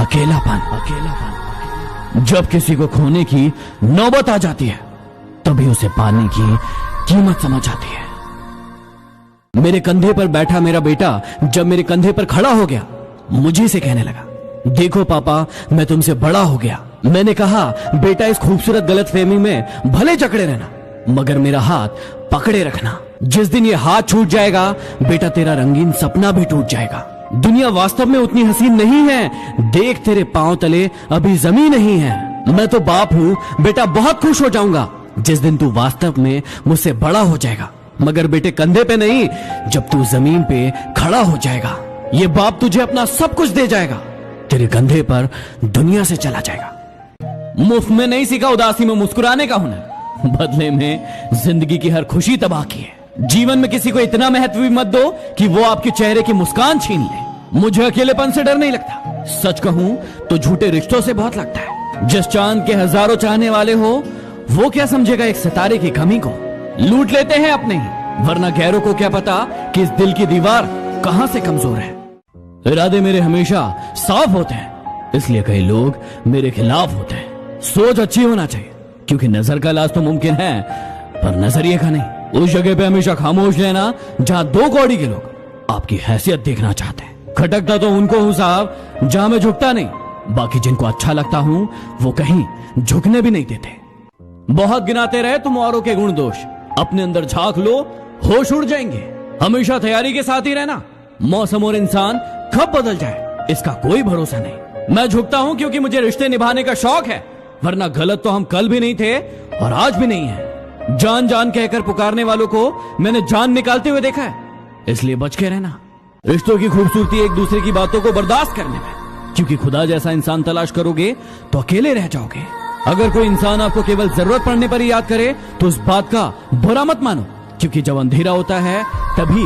अकेलापन। जब किसी को खोने की नौबत आ जाती है तभी उसे पाने की कीमत समझ आती है। मेरे कंधे पर बैठा मेरा बेटा जब मेरे कंधे पर खड़ा हो गया, मुझे से कहने लगा, देखो पापा, मैं तुमसे बड़ा हो गया। मैंने कहा, बेटा, इस खूबसूरत गलतफहमी में भले जकड़े रहना, मगर मेरा हाथ पकड़े रखना। जिस दिन ये हाथ छूट जाएगा बेटा, तेरा रंगीन सपना भी टूट जाएगा। दुनिया वास्तव में उतनी हसीन नहीं है। देख, तेरे पांव तले अभी जमीन नहीं है। मैं तो बाप हूं बेटा, बहुत खुश हो जाऊंगा जिस दिन तू वास्तव में मुझसे बड़ा हो जाएगा, मगर बेटे कंधे पे नहीं, जब तू जमीन पे खड़ा हो जाएगा। ये बाप तुझे अपना सब कुछ दे जाएगा, तेरे कंधे पर दुनिया से चला जाएगा। मुफ्त में नहीं सीखा उदासी में मुस्कुराने का हुनर, बदले में जिंदगी की हर खुशी तबाह की है। जीवन में किसी को इतना महत्व भी मत दो कि वो आपके चेहरे की मुस्कान छीन ले। मुझे अकेलेपन से डर नहीं लगता, सच कहूं तो झूठे रिश्तों से बहुत लगता है। जिस चांद के हजारों चाहने वाले हो, वो क्या समझेगा एक सितारे की कमी को। लूट लेते हैं अपने ही, वरना गैरों को क्या पता कि इस दिल की दीवार कहां से कमजोर है। इरादे मेरे हमेशा साफ होते हैं, इसलिए कई लोग मेरे खिलाफ होते हैं। सोच अच्छी होना चाहिए, क्योंकि नजर का इलाज तो मुमकिन है, पर नजरिए का नहीं। उस जगह पे हमेशा खामोश रहना जहां दो कौड़ी के लोग आपकी हैसियत देखना चाहते हैं। खटकता तो उनको हूं साहब जहां मैं झुकता नहीं, बाकी जिनको अच्छा लगता हूं वो कहीं झुकने भी नहीं देते। बहुत गिनाते रहे तुम औरों के गुण दोष, अपने अंदर झांक लो, होश उड़ जाएंगे। हमेशा तैयारी के साथ ही रहना, मौसम और इंसान कब बदल जाए इसका कोई भरोसा नहीं। मैं झुकता हूं क्योंकि मुझे रिश्ते निभाने का शौक है, वरना गलत तो हम कल भी नहीं थे और आज भी नहीं है। जान जान कहकर पुकारने वालों को मैंने जान निकालते हुए देखा है, इसलिए बच के रहना। रिश्तों की खूबसूरती एक दूसरे की बातों को बर्दाश्त करने में, क्योंकि खुदा जैसा इंसान तलाश करोगे तो अकेले रह जाओगे। अगर कोई इंसान आपको केवल जरूरत पड़ने पर ही याद करे तो उस बात का बुरा मत मानो, क्योंकि जब अंधेरा होता है तभी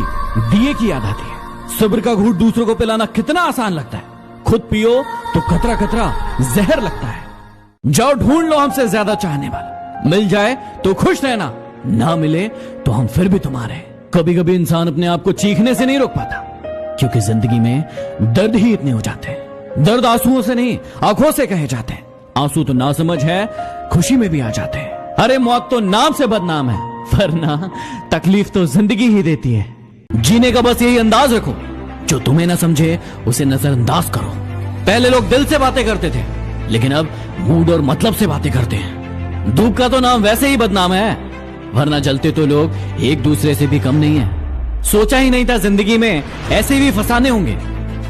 दिए की याद आती है। सब्र का घूंट दूसरों को पिलाना कितना आसान लगता है, खुद पियो तो कतरा कतरा जहर लगता है। जाओ ढूंढ लो हमसे ज्यादा चाहने वाला, मिल जाए तो खुश रहना, ना मिले तो हम फिर भी तुम्हारे। कभी कभी इंसान अपने आप को चीखने से नहीं रोक पाता, क्योंकि जिंदगी में दर्द ही इतने हो जाते हैं। दर्द आंसुओं से नहीं, आंखों से कहे जाते हैं। आंसू तो ना समझ है, खुशी में भी आ जाते हैं। अरे मौत तो नाम से बदनाम है, वरना तकलीफ तो जिंदगी ही देती है। जीने का बस यही अंदाज रखो, जो तुम्हें ना समझे उसे नजरअंदाज करो। पहले लोग दिल से बातें करते थे, लेकिन अब मूड और मतलब से बातें करते हैं। धूप का तो नाम वैसे ही बदनाम है, वरना जलते तो लोग एक दूसरे से भी कम नहीं है। सोचा ही नहीं था जिंदगी में ऐसे भी फसाने होंगे।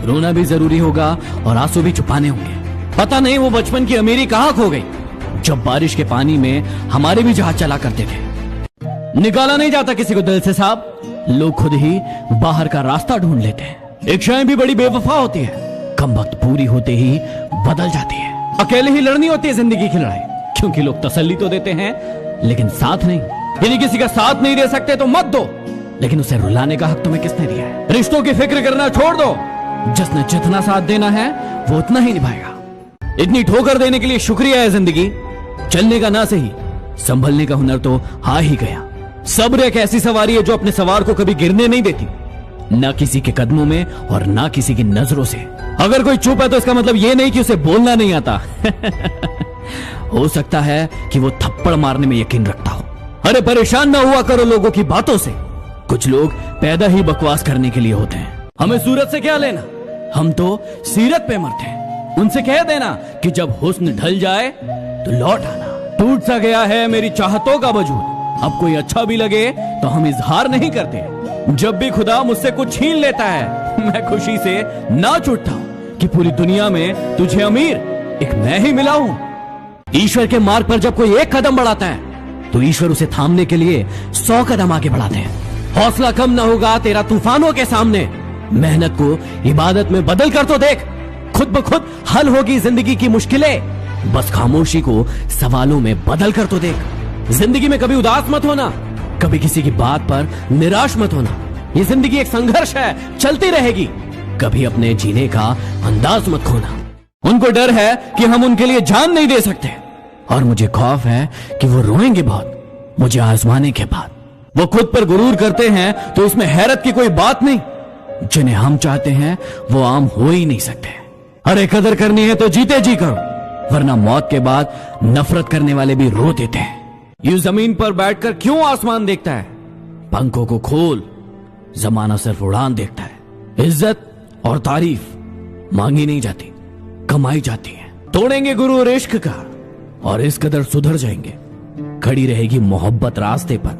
रोना भी जरूरी होगा और आंसू भी छुपाने होंगे। पता नहीं वो बचपन की अमीरी कहां खो गई, जब बारिश के पानी में हमारे भी जहाज चला करते थे। निकाला नहीं जाता किसी को दिल से साहब, लोग खुद ही बाहर का रास्ता ढूंढ लेते हैं। इच्छाएं भी बड़ी बेवफा होती है, कम वक्त पूरी होते ही बदल जाती है। अकेले ही लड़नी होती है जिंदगी की लड़ाई, क्योंकि लोग तसल्ली तो देते हैं लेकिन साथ नहीं। यदि किसी का साथ नहीं दे सकते तो मत दो, लेकिन उसे रुलाने का हक तुम्हें किसने दिया है। रिश्तों की फिक्र करना छोड़ दो, जिसने जितना साथ देना है वो उतना ही निभाएगा। इतनी ठोकर देने के लिए शुक्रिया है जिंदगी, चलने का ना सही, संभलने का हुनर तो आ ही गया। सब्र एक ऐसी सवारी है जो अपने सवार को कभी गिरने नहीं देती, ना किसी के कदमों में और ना किसी की नजरों से। अगर कोई चुप है तो इसका मतलब ये नहीं कि उसे बोलना नहीं आता। हो सकता है कि वो थप्पड़ मारने में यकीन रखता हो। अरे परेशान ना हुआ करो लोगों की बातों से, कुछ लोग पैदा ही बकवास करने के लिए होते हैं। हमें सूरत से क्या लेना, हम तो सीरत पे मरते हैं। उनसे कह देना कि जब हुस्न ढल जाए तो लौट आना। टूट सा गया है मेरी चाहतों का वजूद, अब कोई अच्छा भी लगे तो हम इजहार नहीं करते। जब भी खुदा मुझसे कुछ छीन लेता है, मैं खुशी से नाच उठता हूं कि पूरी दुनिया में तुझे अमीर एक मैं ही मिला हूं। ईश्वर के मार्ग पर जब कोई एक कदम बढ़ाता है तो ईश्वर उसे थामने के लिए 100 कदम आगे बढ़ाते हैं। हौसला कम ना होगा तेरा तूफानों के सामने, मेहनत को इबादत में बदल कर तो देख, खुद ब खुद हल होगी जिंदगी की मुश्किलें। बस खामोशी को सवालों में बदल कर तो देख। जिंदगी में कभी उदास मत होना, कभी किसी की बात पर निराश मत होना। ये जिंदगी एक संघर्ष है, चलती रहेगी। कभी अपने जीने का अंदाज मत खोना। उनको डर है कि हम उनके लिए जान नहीं दे सकते, और मुझे खौफ है कि वो रोएंगे बहुत मुझे आजमाने के बाद। वो खुद पर गुरूर करते हैं तो इसमें हैरत की कोई बात नहीं। जिन्हें हम चाहते हैं वो आम हो ही नहीं सकते। अरे कदर करनी है तो जीते जी करो, वरना मौत के बाद नफरत करने वाले भी रो देते हैं। यू जमीन पर बैठकर क्यों आसमान देखता है? पंखों को खोल, जमाना सिर्फ उड़ान देखता है। इज्जत और तारीफ मांगी नहीं जाती, कमाई जाती है। तोड़ेंगे गुरु इश्क का और इस कदर सुधर जाएंगे, खड़ी रहेगी मोहब्बत रास्ते पर,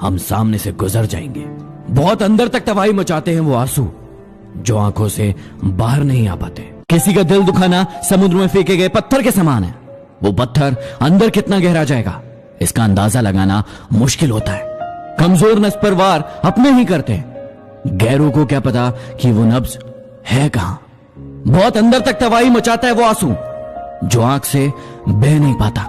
हम सामने से गुजर जाएंगे। बहुत अंदर तक तबाही मचाते हैं वो आंसू जो आंखों से बाहर नहीं आ पाते। किसी का दिल दुखाना समुद्र में फेंके गए पत्थर के समान है। वो पत्थर अंदर कितना गहरा जाएगा इसका अंदाजा लगाना मुश्किल होता है। कमजोर नस पर वार अपने ही करते हैं, गैरों को क्या पता कि वो नब्ज है कहां। बहुत अंदर तक तबाही मचाता है वो आंसू जो आंख से बह नहीं पाता।